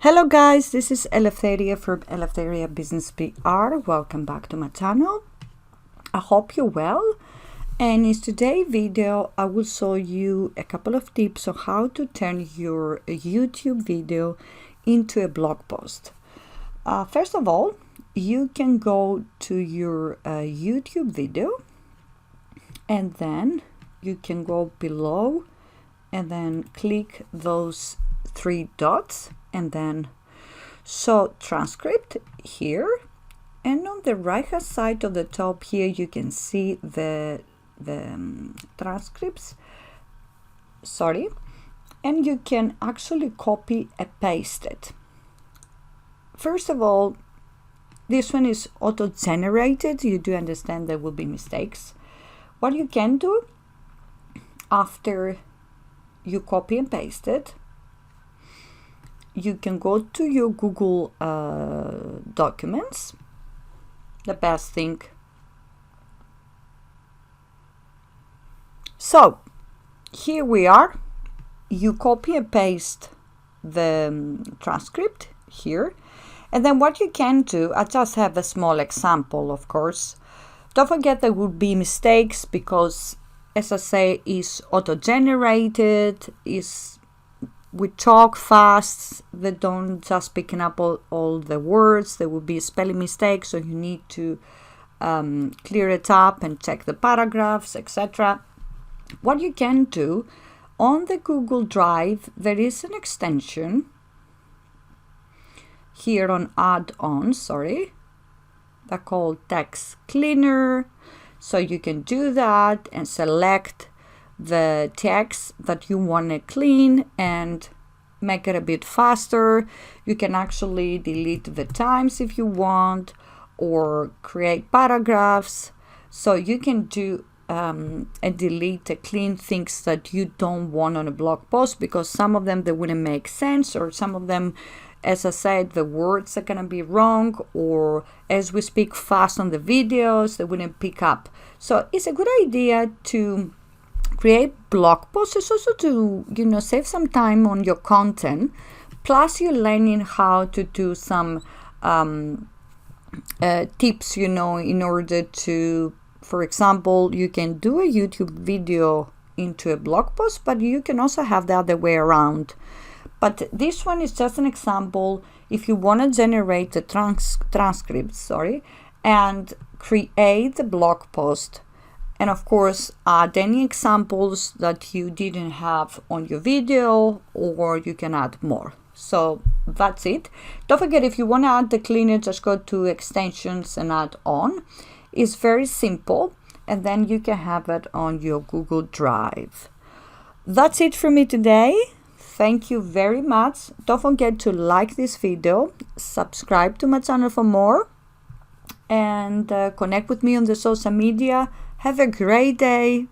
Hello guys, this is Eleftheria from Eleftheria Business PR. Welcome back to my channel. I hope you're well. And in today's video, I will show you a couple of tips on how to turn your YouTube video into a blog post. First of all, you can go to your YouTube video and then you can go below and then click those three dots and then show transcript here, and on the right hand side of the top here you can see the transcripts, and you can actually copy and paste it. First of all, this one is auto-generated. You do understand there will be mistakes. What you can do after you copy and paste it, you can go to your Google documents. The best thing. So here we are. You copy and paste the transcript here. And then what you can do, I just have a small example, of course. Don't forget there will be mistakes because, as I say, is auto-generated, we talk fast, they don't just picking up all the words, there will be spelling mistakes, so you need to clear it up and check the paragraphs, etc. What you can do, on the Google Drive, there is an extension here on add-ons, they're called Text Cleaner, so you can do that and select the text that you want to clean and make it a bit faster. You can actually delete the times if you want, or create paragraphs. So you can do and delete and clean things that you don't want on a blog post, because some of them they wouldn't make sense, or some of them, as I said, the words are gonna be wrong, or as we speak fast on the videos, they wouldn't pick up. So it's a good idea to create blog posts. It's also to save some time on your content, plus you're learning how to do some tips in order to, for example, you can do a YouTube video into a blog post, but you can also have the other way around. But this one is just an example. If you want to generate the transcripts, and create the blog post, and of course add any examples that you didn't have on your video, or you can add more. So that's it. Don't forget, if you want to add the cleaner, just go to extensions and add on. It's very simple, and then you can have it on your Google Drive. That's it for me today. Thank you very much. Don't forget to like this video, subscribe to my channel for more, and connect with me on the social media. Have a great day.